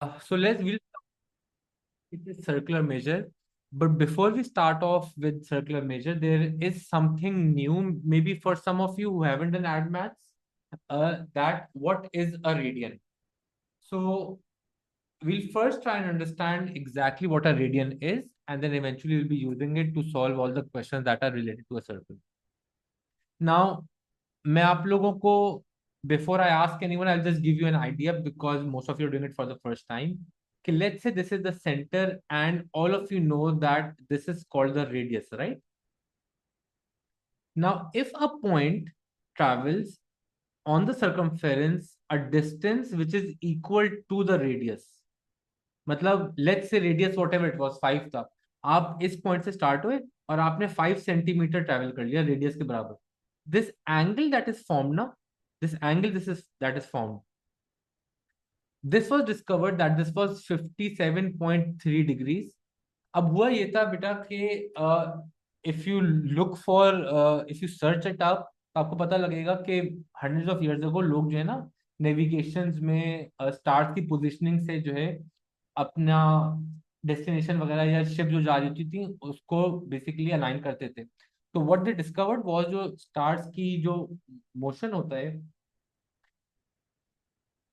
We'll it is circular measure. But before we start off with circular measure, there is something new, maybe for some of you who haven't done ad maths, that what is a radian? So we'll first try and understand exactly what a radian is, and then eventually we'll be using it to solve all the questions that are related to a circle. Now, मैं आप लोगों को before I ask anyone, I'll just give you an idea because most of you are doing it for the first time. Okay, let's say this is the center, and all of you know that this is called the radius, right? Now, if a point travels on the circumference a distance which is equal to the radius, मतलब let's say radius whatever it was 5 था, आप इस point से start हुए और आपने 5 centimetre travel कर लिया रेडियस के बराबर. This angle that is formed now, this angle this is that is formed, this was discovered that this was 57.3 degrees. अब हुआ ये था बेटा कि if you look for if you search it up तो आपको पता लगेगा कि हंड्रेड्स ऑफ इयर्स अगो लोग जो है ना नेविगेशंस में स्टार्स की पोजीशनिंग से जो है अपना डेस्टिनेशन वगैरह या शिप जो जा रही होती थी उसको बेसिकली अलाइन करते थे. तो व्हाट दे डिस्कवर्ड वाज जो स्टार्स की जो मोशन होता है,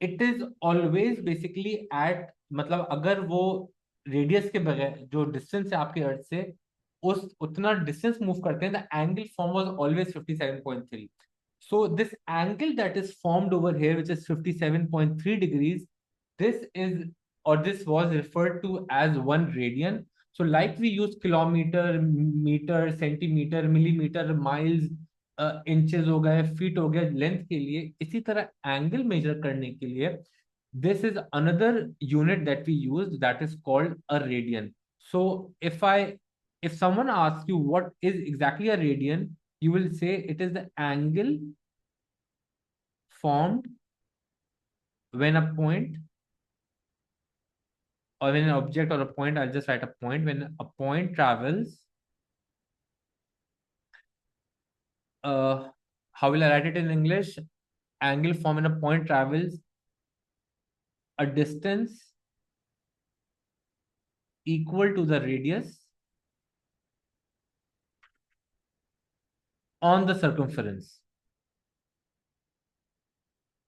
it is always basically at, मतलब अगर वो रेडियस के बगैर जो डिस्टेंस है आपके अर्थ से उस उतना डिस्टेंस मूव करते हैं, the angle form was always 57.3. So this angle that is formed over here which is 57.3 degrees, this is or this was referred to as 1 radian. So like we use kilometer, meter, centimeter, millimeter, miles, inches हो गए, feet हो गया length के लिए, इसी तरह angle measure करने के लिए this is another unit that we use that is called a radian. So if someone asks you what is exactly a radian, you will say it is the angle formed when a point, or when an object or a point, I'll just write a point, when a point travels, how will I write it in English? Angle formed when a point travels a distance equal to the radius on the circumference.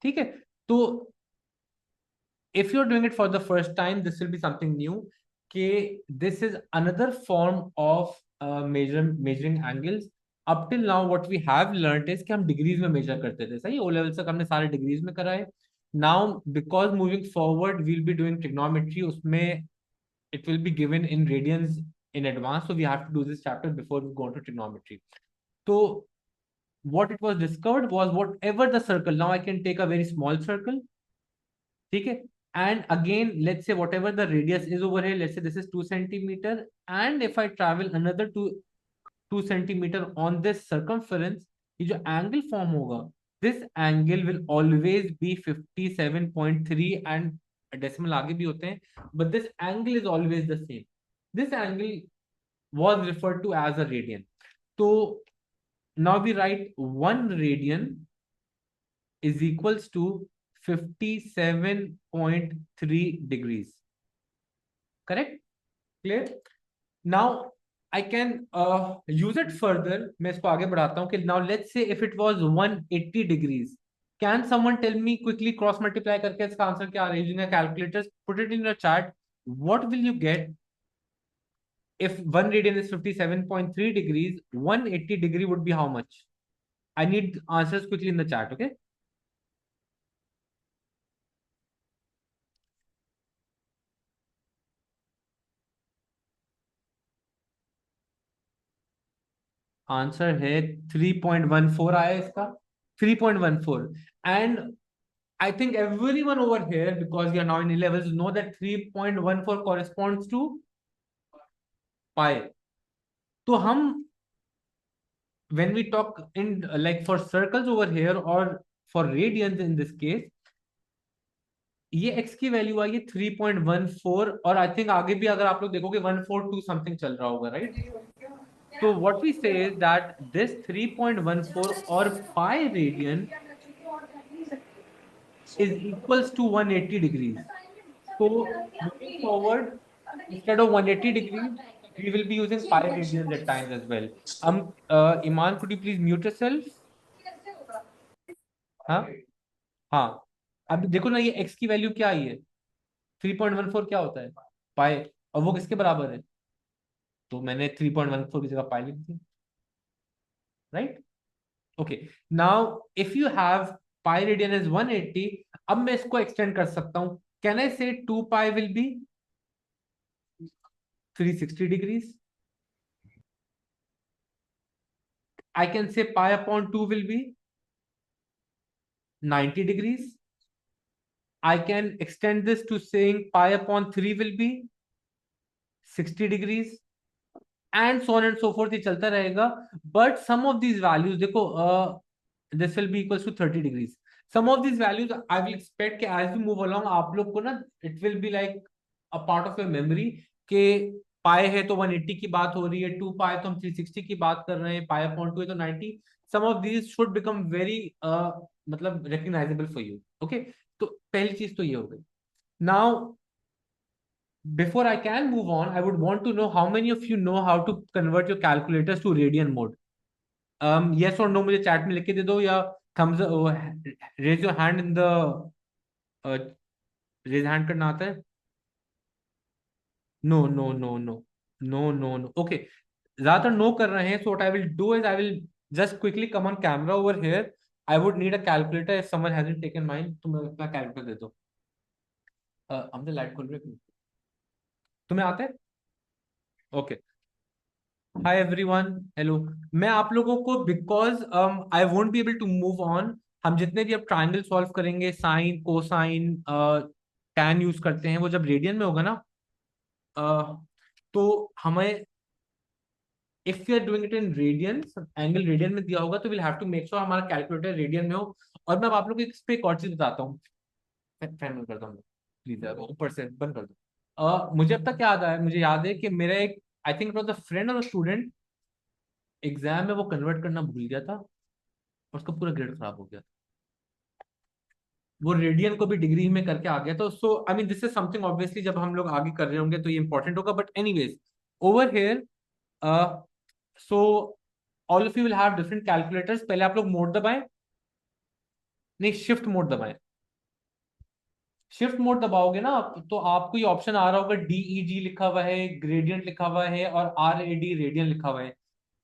ठीक है. तो if you're doing it for the first time, this will be something new. This is another form of measuring angles. Up till now what we have learned is कि हम degrees में major करते थे, सही. O level तक हमने सारे degrees में करा है. Now because moving forward we'll be doing trigonometry, उसमें it will be given in radians in advance, so we have to do this chapter before we go into trigonometry. So what it was discovered was whatever the circle, now I can take a very small circle, ठीक है, and again let's say whatever the radius is over here, let's say this is 2 centimeter, and if I travel another 2 centimeter on this circumference, ये जो angle form होगा, this angle will always be 57.3, and decimal आगे भी होते हैं, but this angle is always the same. This angle was referred to as a radian. So now we write 1 radian is equals to 57.3 degrees. Correct? Clear? Now I can use it further. मैं इसको आगे बढ़ाता हूँ कि now let's say if it was 180 degrees. Can someone tell me quickly cross multiply करके इसका answer क्या आ रहा है using a calculator? Put it in your chat. What will you get if 1 radian is 57.3 degrees? 180 degree would be how much? I need answers quickly in the chat, okay? Answer है 3.14 आया इसका. 3.14. And I think everyone over here, because we are now in A levels, know that 3.14 corresponds to pi. तो हम when we talk in like for circles over here or for radians in this case, ये x की value आई है 3.14, और I think आगे भी अगर आप लोग देखोगे 142 समथिंग चल रहा होगा, राइट. तो what we say is that this 3.14 or pi radian is equals to 180 degrees. So moving forward, instead of 180 degrees, we will be using pi radians at times as well. Iman, could you please mute yourself? हाँ हाँ, अब देखो ना, ये x की value क्या आई है, 3.14 क्या होता है, पाई, और वो किसके बराबर है, तो मैंने 3.14 की जगह पाई लिख दी, right. Okay, now if you have pi radian is 180, अब मैं इसको एक्सटेंड कर सकता हूं, कैन आई से 2 pi will be 360 degrees, I can say pi upon 2 will be 90 degrees. I can extend this to saying pi upon 3 will be 60 degrees, and so on and so forth, ये चलता रहेगा. But some of these values, देखो, this will be equals to 30 degrees. Some of these values I will expect कि as we move along, आप लोग को ना, it will be like a part of your memory कि पाई है तो 180 की बात हो रही है, 2 पाई तो हम 360 की बात कर रहे हैं, पाई अपॉन 2 है तो 90. Some of these should become very मतलब रिकग्नाइजेबल फॉर यू. ओके, तो पहली चीज तो ये हो गई. Now before I can move on, I would want to know how many of you know how to convert your calculators to radian mode. Yes or no मुझे chat में लिख के दे दो, या thumbs raise your hand in the raise hand करना आता है. No no no no no no no, okay, ज्यादातर नो कर रहे हैं. So what I will do is I will just quickly come on camera over here. I would need a calculator if someone hasn't taken mine, तो मैं अपना calculator दे दो. हमने light खोल रहे हैं. तुम्हें आता है? Okay, hi everyone, hello. मैं आप लोगों को, because I won't be able to move on, हम जितने भी अब ट्राइंगल सॉल्व करेंगे, साइन कोसाइन टैन यूज करते हैं, वो जब रेडियन में होगा ना, तो हमें, if you are doing it in radian, angle radian में दिया होगा, तो will have to make sure हमारा कैलकुलेटर रेडियन में हो. और मैं अब आप लोग को इस पे एक और चीज बताता हूँ. फैन बंद करता हूँ प्लीज, ऊपर से बंद कर दो. मुझे अब तक याद आया, मुझे याद है कि मेरा एक, I think it was a friend और स्टूडेंट, एग्जाम में वो कन्वर्ट करना भूल गया था और उसका पूरा ग्रेड खराब हो गया. वो रेडियन को भी डिग्री में करके आ गया. तो so I mean this is something, obviously जब हम लोग आगे कर रहे होंगे तो ये इंपॉर्टेंट होगा. But anyways, over here, so all of you will have different calculators. पहले आप लोग मोड दबाएं, नहीं, शिफ्ट मोड दबाएं. शिफ्ट मोड दबाओगे ना तो आपको ये ऑप्शन आ रहा होगा, DEG लिखा हुआ है, ग्रेडियंट लिखा हुआ है, और RAD रेडियन लिखा हुआ है.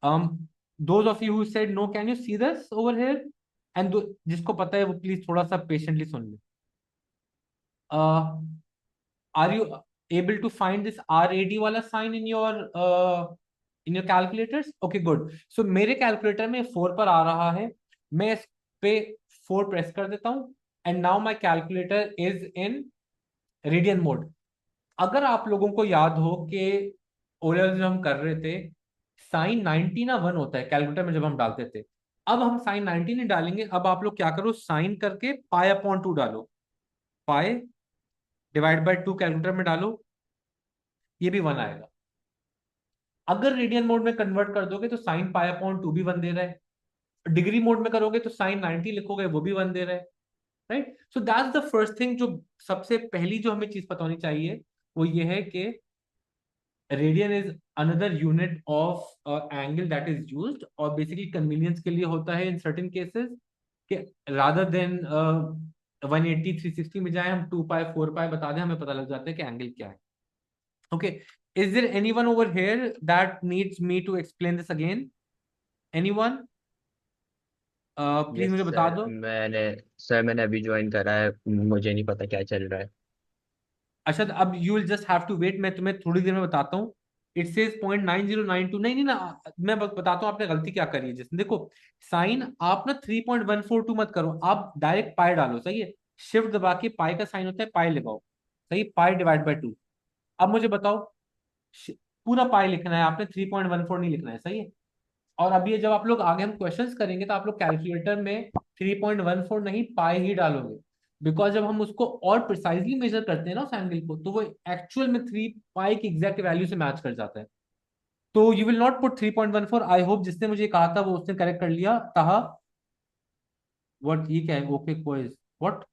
um those of you who said no, can you see this over here? And जिसको पता है वो प्लीज थोड़ा सा पेशेंटली सुन ले. uh, are you able to find this RAD वाला sign in your calculators? Okay, good. So मेरे calculator में 4 पर आ रहा है. मैं इस पे 4 प्रेस कर देता हूं, and now my calculator is in radian mode. अगर आप लोगों को याद हो कि ओरियल जो हम कर रहे थे, साइन 90 ना 1 होता है कैलकुलेटर में जब हम डालते थे. अब हम साइन 90 नहीं डालेंगे. अब आप लोग क्या करो, साइन करके पाई अपॉन 2 डालो, पाई डिवाइड बाय 2 कैलकुलेटर में डालो, ये भी 1 आएगा. अगर रेडियन मोड में कन्वर्ट कर दोगे तो साइन पाई अपॉन 2 भी 1 दे रहा है. डिग्री मोड में करोगे तो साइन 90 लिखोगे, वो भी 1 दे रहा है. Right, so that's the first thing. जो सबसे पहली जो हमें चीज पता होनी चाहिए वो ये है कि radian is another unit of angle that is used, और बेसिकली कन्वीनियंस के लिए होता है इन सर्टेन केसेस, कि रादर देन 180 360 में जाए, हम 2 पाई 4 पाई बता दें, हमें पता लग जाता है कि एंगल क्या है. Okay, is there anyone over here that needs me to explain this again? Anyone? Please yes मुझे बता सर, दो. मैंने अभी ज्वाइन करा है, मुझे नहीं पता क्या चल रहा है। अच्छा, तो अब you will just have to wait, मैं तुम्हें थोड़ी देर में बताता हूँ. It says 0.9092. नहीं नहीं ना, मैं बताता हूँ आपने गलती क्या करी है. जिसने देखो, साइन आप ना 3.142 मत करो, आप डायरेक्ट पाई डालो. सही है, शिफ्ट दबा के पाई का साइन होता है, पाई लगाओ. सही, पाई डिवाइड बाय 2. अब मुझे बताओ, श- पूरा पाई लिखना है आपने, 3.14 नहीं लिखना है. सही है. और अब ये जब आप लोग आगे हम क्वेश्चंस करेंगे तो आप लोग कैलकुलेटर में 3.14 नहीं, पाई ही डालोगे. बिकॉज जब हम उसको और प्रिसाइजली मेजर करते हैं ना उस एंगल को, तो वो एक्चुअल में 3 पाई की एग्जैक्ट वैल्यू से मैच कर जाता है. तो you will not put 3.14. I hope जिसने मुझे कहा था वो उसने करेक्ट कर लिया. ताहा, व्हाट, ये क्या है? ओके क्वेज, व्हाट,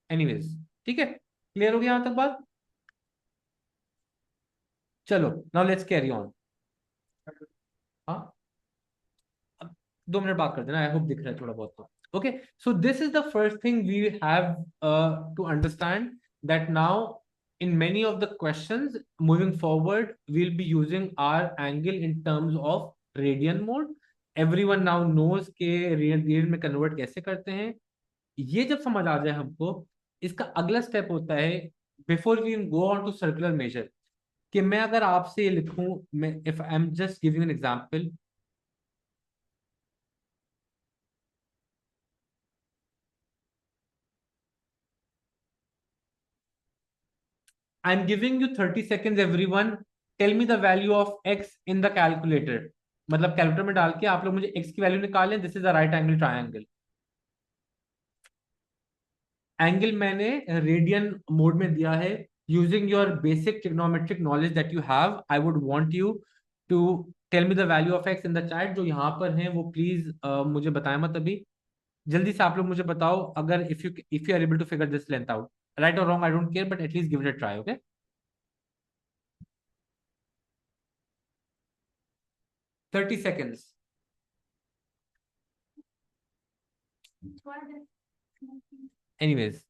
एनीवेज, ठीक है, क्लियर हो गया यहाँ तक बात. चलो नाउ लेट्स कैरी ऑन. हाँ, 2 मिनट बात कर देना. आई होप दिख रहा है थोड़ा बहुत तो. Okay, so this is the first thing we have to understand, that now in many of the questions moving forward we'll be using our angle in terms of radian mode. Everyone now knows के radian में convert कैसे करते हैं. ये जब समझ आ जाए हमको, इसका अगला स्टेप होता है before we go on to circular measure, कि मैं अगर आपसे ये लिखूं, मैं if I am just giving an example, I'm giving you 30 seconds everyone. Tell me the value of x in the calculator. मतलब कैलकुलेटर में डाल के आप लोग मुझे x की वैल्यू निकालें. This is a right angle triangle. Angle मैंने रेडियन मोड में दिया है. Using your basic trigonometric knowledge that you have, I would want you to tell me the value of x in the chat. जो यहाँ पर हैं वो please मुझे बताएं मत अभी. जल्दी से आप लोग मुझे बताओ अगर if you are able to figure this length out. Right और wrong I don't care, but at least give it a try. Okay, 30 seconds. Anyways,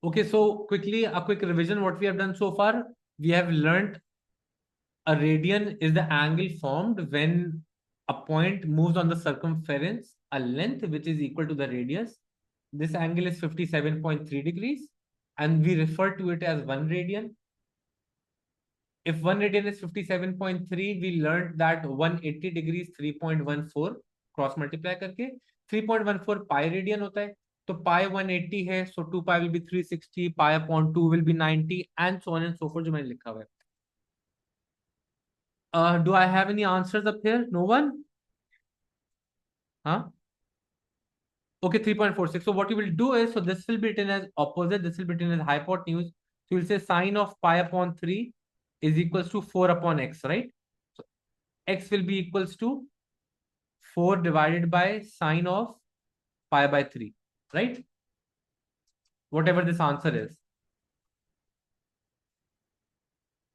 okay, so quickly, a quick revision what we have done so far. We have learned a radian is the angle formed when a point moves on the circumference a length which is equal to the radius. This angle is 57.3 degrees, and we refer to it as 1 radian. If 1 radian is 57.3, we learned that 180 degrees 3.14 cross multiply करके 3.14 pi radian होता है. तो pi 180 है, so 2 pi will be 360, pi upon 2 will be 90, and so on and so forth जो मैंने लिखा हुआ है. Do I have any answers up here? No one? हाँ, okay, 3.46. So what you will do is, so this will be written as opposite, this will be written as hypotenuse. So you'll say sine of pi upon 3 is equals to 4 upon x, right? So x will be equals to 4 divided by sine of pi by 3, right? Whatever this answer is.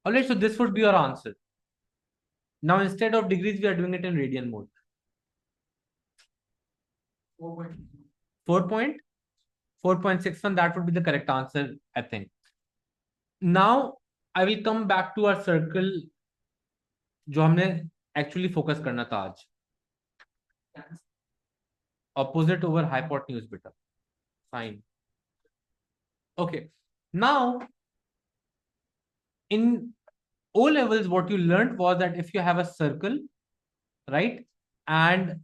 Alright, so this would be your answer. Now instead of degrees, we are doing it in radian mode. 4.61, that would be the correct answer, I think. Now I will come back to our circle जो हमने actually focus करना था आज. Opposite over hypotenuse beta. Fine. Okay. Now, in O levels, what you learned was that if you have a circle, right, and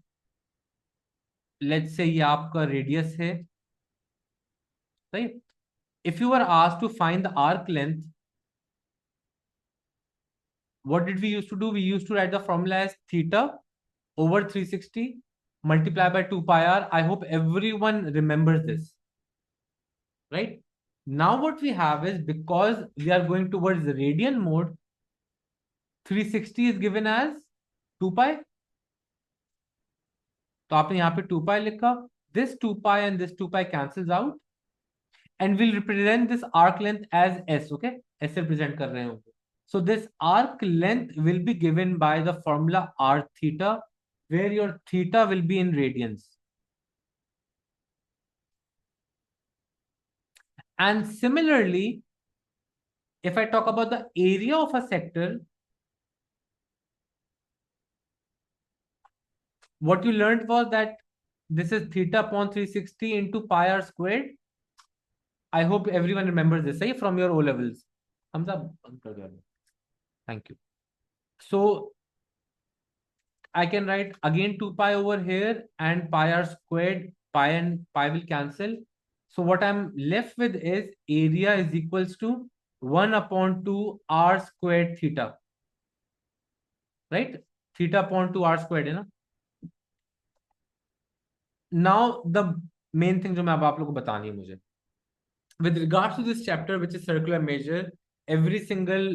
let's say ये आपका radius है, right? If you were asked to find the arc length, what did we used to do? We used to write the formula as theta over 360 multiplied by 2 pi r. I hope everyone remembers this, right? Now what we have is, because we are going towards the radian mode, 360 is given as 2 pi. तो आपने यहाँ पे 2 pi लिखा. This 2 pi and this 2 pi cancels out, and we'll represent this arc length as s. Okay, ऐसे represent कर रहे होंगे. So this arc length will be given by the formula r theta, where your theta will be in radians. And similarly, if I talk about the area of a sector, what you learned was that this is theta upon 360 into pi r squared. I hope everyone remembers this, right, from your O levels. Thank you. So I can write again 2 pi over here, and pi r squared, pi and pi will cancel. So what I'm left with is area is equals to 1 upon 2 r squared theta, right? Theta upon 2 r squared है ना. Now the main thing जो मैं अब आप लोगों को बतानी है मुझे, with regards to this chapter, which is circular measure, every single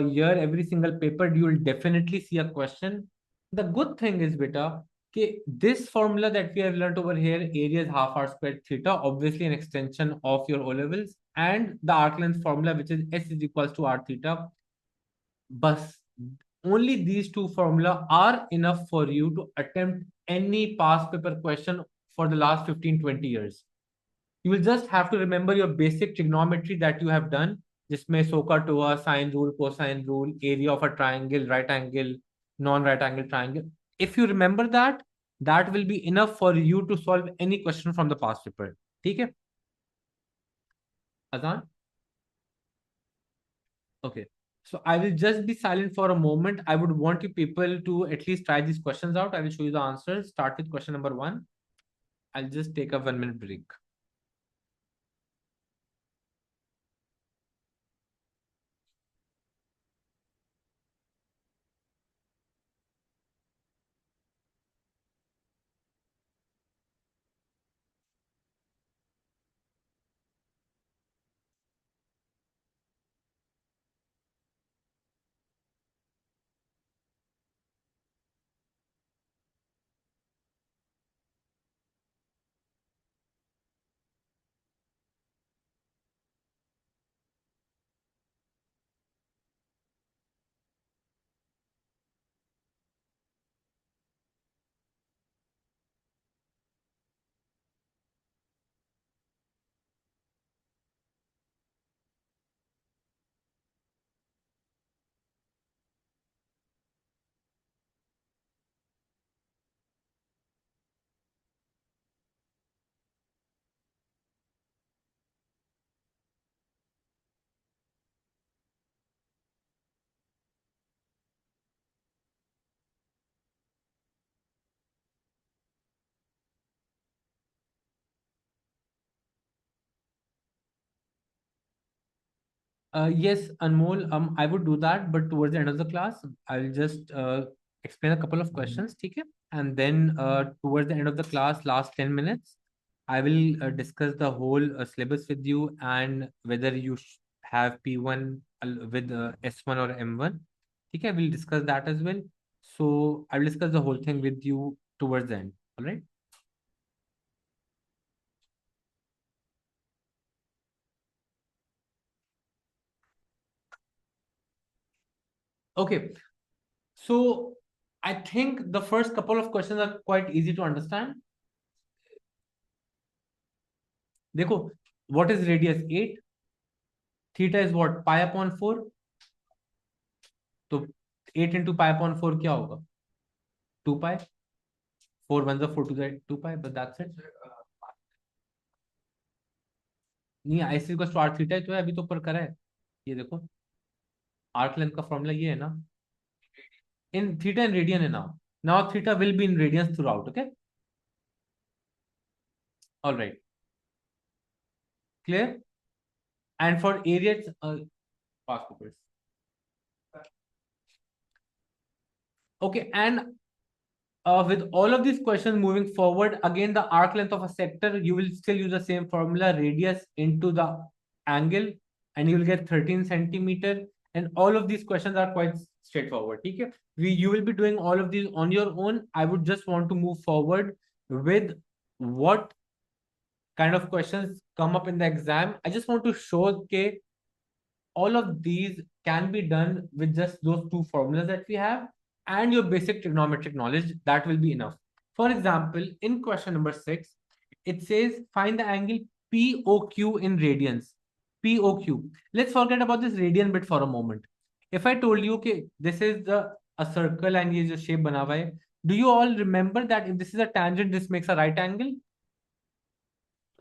year, every single paper, you will definitely see a question. The good thing is, beta, okay, this formula that we have learned over here, area is half r squared theta, obviously an extension of your O levels, and the arc length formula, which is S is equals to r theta. But only these two formula are enough for you to attempt any past paper question for the last 15-20 years. You will just have to remember your basic trigonometry that you have done, जिसमें SOHCAHTOA, sine rule, cosine rule, area of a triangle, right angle, non-right angle triangle. If you remember that, that will be enough for you to solve any question from the past paper. ठीक है? Azan? Okay. So I will just be silent for a moment. I would want you people to at least try these questions out. I will show you the answers. Start with question number 1. I'll just take a 1-minute break. Yes, Anmol, I would do that, but towards the end of the class, I'll just explain a couple of questions, okay? And then towards the end of the class, last 10 minutes, I will discuss the whole syllabus with you and whether you have P1 with S1 or M1. Okay, we'll discuss that as well. So I'll discuss the whole thing with you towards the end, all right? Okay, so I think the first couple of questions are quite easy to understand. देखो, what is radius 8? Theta is what? Pi upon 4. तो 8 into pi upon 4 क्या होगा? 2 pi. 4 1 4 2 pi, but that's it. नहीं, ऐसे equal to R theta तो है, अभी तो ऊपर करा है. ये देखो, आर्क लेंथ का फॉर्मूला ये है ना, इन थीटा इन रेडियन है ना. Now theta will be in radiance through out. Okay, all right, clear. And for area pass papers. Okay, and with all of these questions moving forward, again, the arc length of a sector, you will still use the same formula, radius into the angle, and you will get 13 centimeter. And all of these questions are quite straightforward. Okay? You will be doing all of these on your own. I would just want to move forward with what kind of questions come up in the exam. I just want to show okay, all of these can be done with just those two formulas that we have and your basic trigonometric knowledge. That will be enough. For example, in question number 6, it says find the angle POQ in radians. POQ. Let's forget about this radian bit for a moment. If I told you, okay, this is a circle and ये जो shape बना हुआ है, do you all remember that if this is a tangent, this makes a right angle,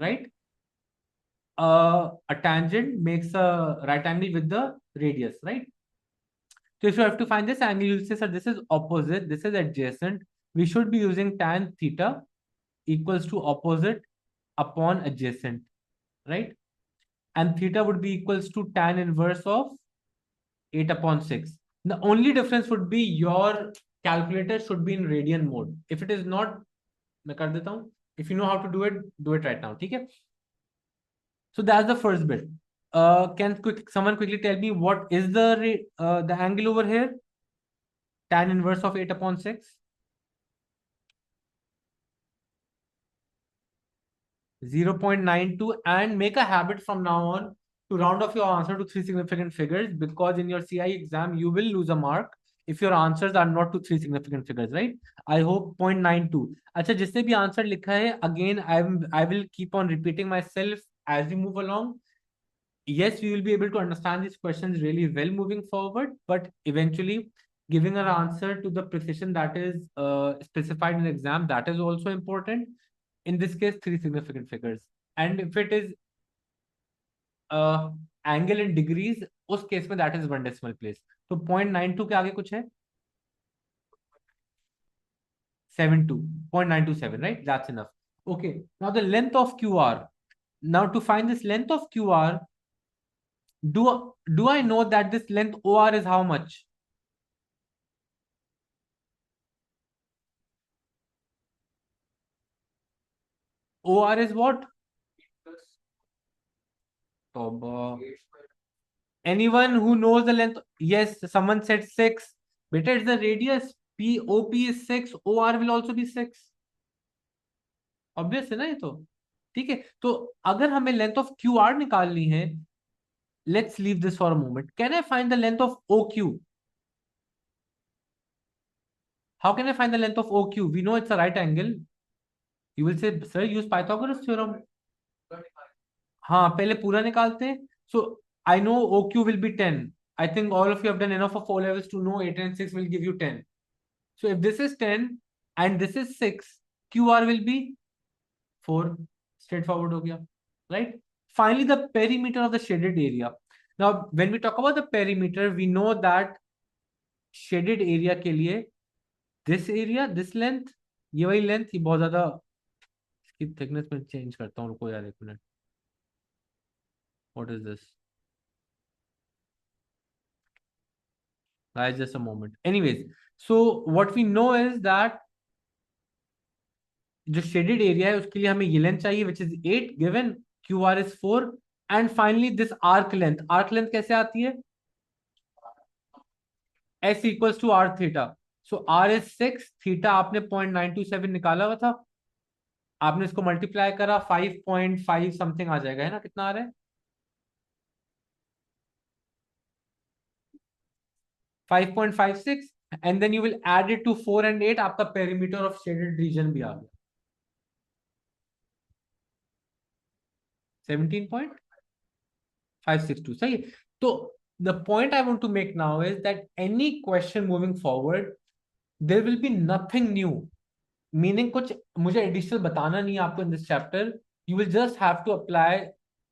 right? A tangent makes a right angle with the radius, right? So if you have to find this angle, you'll say, sir, this is opposite, this is adjacent. We should be using tan theta equals to opposite upon adjacent, right? And theta would be equals to tan inverse of 8 upon 6. The only difference would be your calculator should be in radian mode. If it is not, मैं कर देता हूँ. If you know how to do it right now. ठीक है? So that's the first bit. Can someone quickly tell me what is the angle over here? Tan inverse of 8/6? 0.92, and make a habit from now on to round off your answer to three significant figures, because in your CI exam you will lose a mark if your answers are not to three significant figures, right? I hope 0.92. अच्छा, जिसने भी answer लिखा है, again I will keep on repeating myself as we move along. Yes, we will be able to understand these questions really well moving forward, but eventually giving an answer to the precision that is specified in the exam, that is also important. In this case, three significant figures. And if it is angle in degrees, उस case में that is one decimal place. तो 0.92 के आगे कुछ है? 72, 0.927, right? That's enough. Okay, now the length of QR. Now to find this length of QR, do I know that this length OR is how much? OR is what? Anyone who knows the length? Yes, someone said 6. Beta, it's the radius. POP is 6. OR will also be 6. Obvious है ना ये तो? ठीक है, तो अगर हमें length of Q R निकालनी है, let's leave this for a moment. Can I find the length of O Q? How can I find the length of O Q? We know it's a right angle. You will say sir use Pythagoras theorem. हाँ, पहले पूरा निकालते हैं. So I know O Q will be 10. I think all of you have done enough of O levels to know 8 and 6 will give you 10. So if this is 10 and this is 6, QR will be 4. Straightforward हो गया, right? Finally, the perimeter of the shaded area. Now, when we talk about the perimeter, we know that shaded area के लिए this area, this length, ये वही length, ये बहुत ज्यादा इसकी thickness में change करता हूँ. रुको यार एक minute. What is this? Guys, just a moment. Anyways, so what we know is that जो शेडेड एरिया है उसके लिए हमें ये लेंथ चाहिए, which is 8 given. Q R is 4. And finally this arc length. Arc length कैसे आती है? S equals to R theta. So R is 6, theta आपने 0.927 निकाला हुआ था, आपने इसको मल्टीप्लाई करा, 5.5 समथिंग आ जाएगा, है ना? कितना आ रहा है? 5.56. And then you will add it to 4 and 8. आपका पेरीमीटर ऑफ शेडेड रीजन भी आ गया, 17.562. सही है. तो the point I want to make now is that any question moving forward, there will be nothing new. Meaning कुछ मुझे additional बताना नहीं है आपको in this chapter. You will just have to apply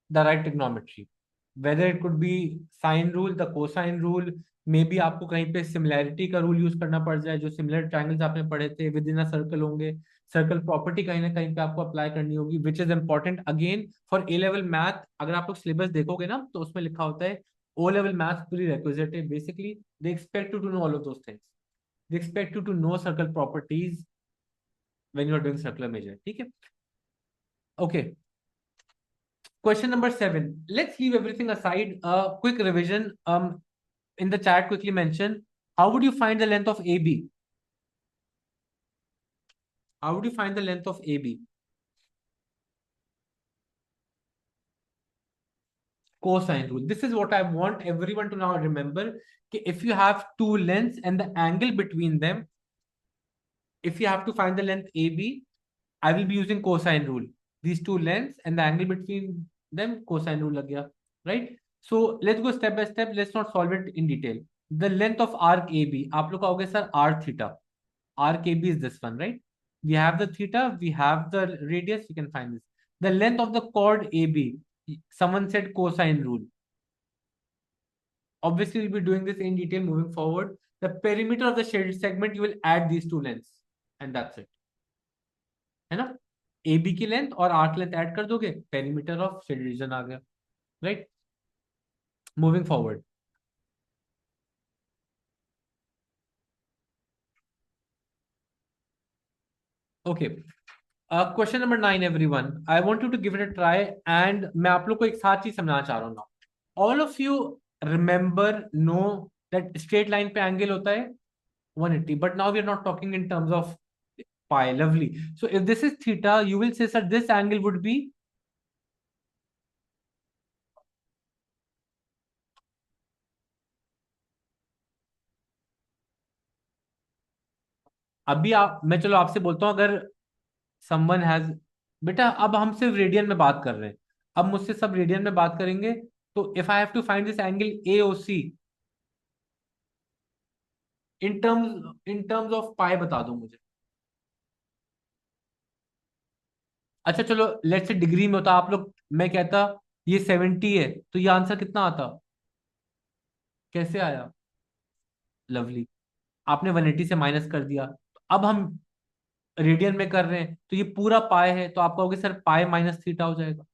the right trigonometry. Whether it could be sine rule, the cosine rule, maybe आपको कहीं पे similarity का rule use करना पड़ जाए, जो similar triangles आपने पढ़े थे within a circle होंगे. सर्कल प्रॉपर्टी कहीं ना कहीं पे आपको अप्लाई करनी होगी, which is important again for a level math. अगर आप लोग सिलेबस देखोगे ना, तो उसमें लिखा होता है O level math prerequisite. Basically they expect you to know all of those things. They expect you to know circle properties when you are doing circular measure. ठीक है, okay. Question number 7. Let's leave everything aside. Quick revision. In the chat, quickly mention how would you find the length of AB? How would you find the length of AB? Cosine rule. This is what I want everyone to now remember. If you have two lengths and the angle between them, if you have to find the length AB, I will be using cosine rule. These two lengths and the angle between them, cosine rule lag gaya, right? So let's go step by step. Let's not solve it in detail. The length of arc AB, आप लोग कहोगे sir r theta. Arc AB is this one, right? We have the theta, we have the radius, we can find this. The length of the chord AB, someone said cosine rule. Obviously, we'll be doing this in detail moving forward. The perimeter of the shaded segment, you will add these two lengths, and that's it. है ना? AB की length और arc length add कर दोगे, perimeter of shaded region आ गया, right? Moving forward. Okay, question number 9 everyone. I want you to give it a try, and मैं आप लोग को एक साथ चीज समझाना चाह रहा हूँ ना. All of you remember know that straight line पे एंगल होता है 180, but now we are not talking in terms of pi. Lovely. So if this is theta, you will say, sir, this angle would be, अभी आप, मैं चलो आपसे बोलता हूं, अगर समवन हैज, बेटा अब हम सिर्फ रेडियन में बात कर रहे हैं, अब मुझसे सब रेडियन में बात करेंगे, तो if I have to find this angle A O C in terms of pi, बता दो मुझे। अच्छा चलो, लेट्स से डिग्री में होता आप लोग, मैं कहता ये 70 है, तो ये आंसर कितना आता, कैसे आया? लवली, आपने 180 से माइनस कर दिया। अब हम रेडियन में कर रहे हैं, तो ये पूरा पाए है, तो आप कहोगे सर पाए माइनस थीटा हो जाएगा।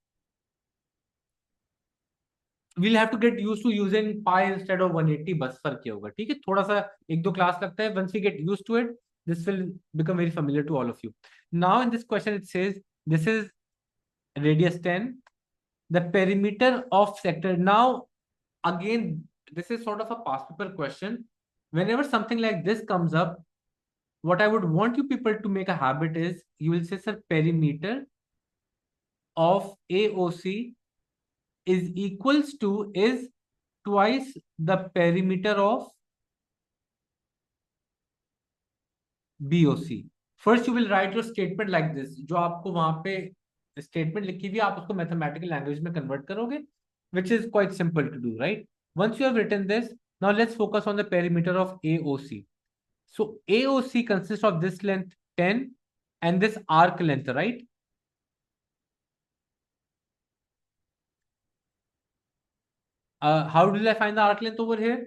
We'll have to get use to using pi instead of 180, बस फर्क क्या होगा, ठीक है, थोड़ा सा एक दो क्लास लगता है, once we get use to it this will become very familiar to all of you. Now in this question it says this is radius 10, the perimeter of sector. Now again, this is sort of a past paper question. Whenever something like this comes up, what I would want you people to make a habit is, you will say, sir, perimeter of AOC is equals to, is twice the perimeter of BOC. First you will write your statement like this, जो आपको वहां पे statement लिखी हुई है, आप उसको mathematical language में कन्वर्ट करोगे, which is quite simple to do, right? Once you have written this, now let's focus on the perimeter of AOC. So AOC consists of this length 10 and this arc length, right? How did I find the arc length over here?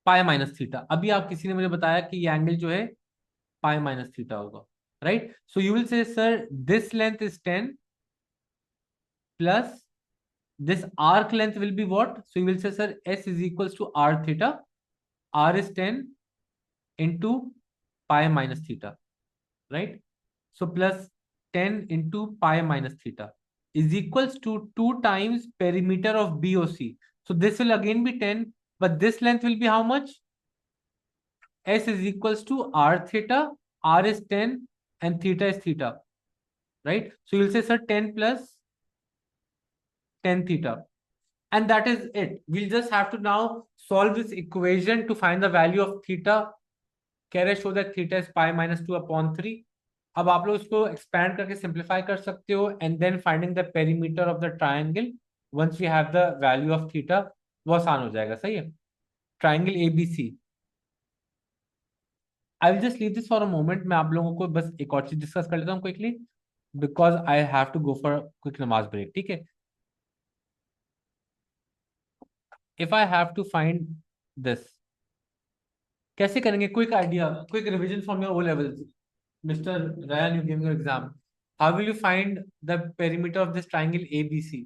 Pi minus theta. अभी आप किसी ने मुझे बताया कि ये angle जो है पाई माइनस थीटा होगा, right? So you will say sir this length is 10 plus this arc length will be what? So you will say, sir, S is equals to r theta. R is 10 into pi minus theta, right? So plus 10 into pi minus theta is equals to 2 times perimeter of BOC. So this will again be 10, but this length will be how much? S is equals to r theta. R is 10 and theta is theta, right? So you'll say, sir, 10 plus 10 theta. And that is it. We'll just have to now solve this equation to find the value of theta. कह रहे show that theta is pi minus 2/3. अब आप लोग इसको expand करके simplify कर सकते हो, and then finding the perimeter of the triangle once we have the value of theta, वो आसान हो जाएगा, सही है? Triangle ABC. I will just leave this for a moment. मैं आप लोगों को बस एक और चीज डिस्कस कर लेता हूँ quickly because I have to go for a quick नमाज break, ठीक है? If I have to find this, कैसे करेंगे? Quick idea, quick revision from your O levels, mister Ryan, you giving your exam, how will you find the perimeter of this triangle ABC?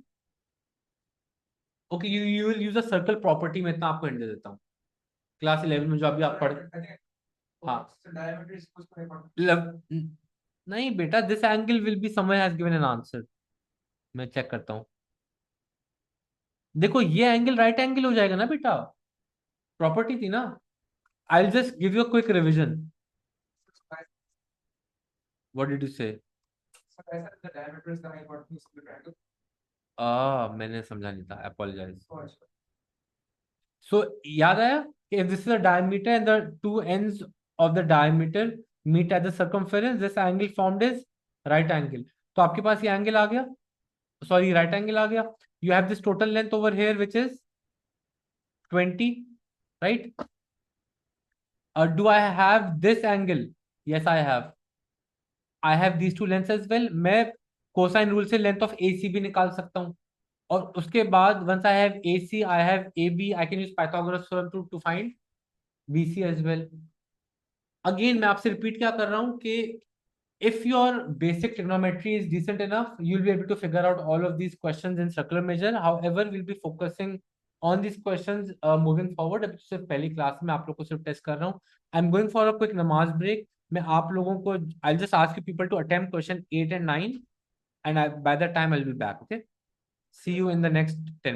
Okay, you will use a circle property, मैं इतना आपको hint दे देता हूँ, class 11 में जो अभी आप पढ़, हाँ, नहीं बेटा, this angle will be somewhere has given an answer, मैं चेक करता हूँ, देखो ये एंगल राइट एंगल हो जाएगा ना बेटा, प्रॉपर्टी थी ना। आई will just give you a quick revision. What did you से? मैंने समझा नहीं था, अपोलोजाइज। सो याद आया कि if this is a diameter and the two ends of the diameter meet at the circumference, this angle formed is right angle. तो आपके पास ये एंगल आ गया, सॉरी राइट एंगल आ गया। You have this total length over here which is 20, right? Do I have this angle? Yes, I have. I have these two lengths as well. मैं cosine rule से length of AC भी निकाल सकता हूँ, और उसके बाद once I have AC, I have AB, I can use Pythagoras theorem to find BC as well. Again मैं आपसे रिपीट क्या कर रहा हूँ कि if your basic trigonometry is decent enough, you'll be able to figure out all of these questions in circular measure. However, we'll be focusing on these questions moving forward. अभी तो सिर्फ पहली क्लास में आप लोग को सिर्फ टेस्ट कर रहा हूँ. I'm going for a quick namaz break. मैं आप लोगों को, I just ask you people to attempt question 8 and 9, and by that time I'll be back. Okay, see you in the next 10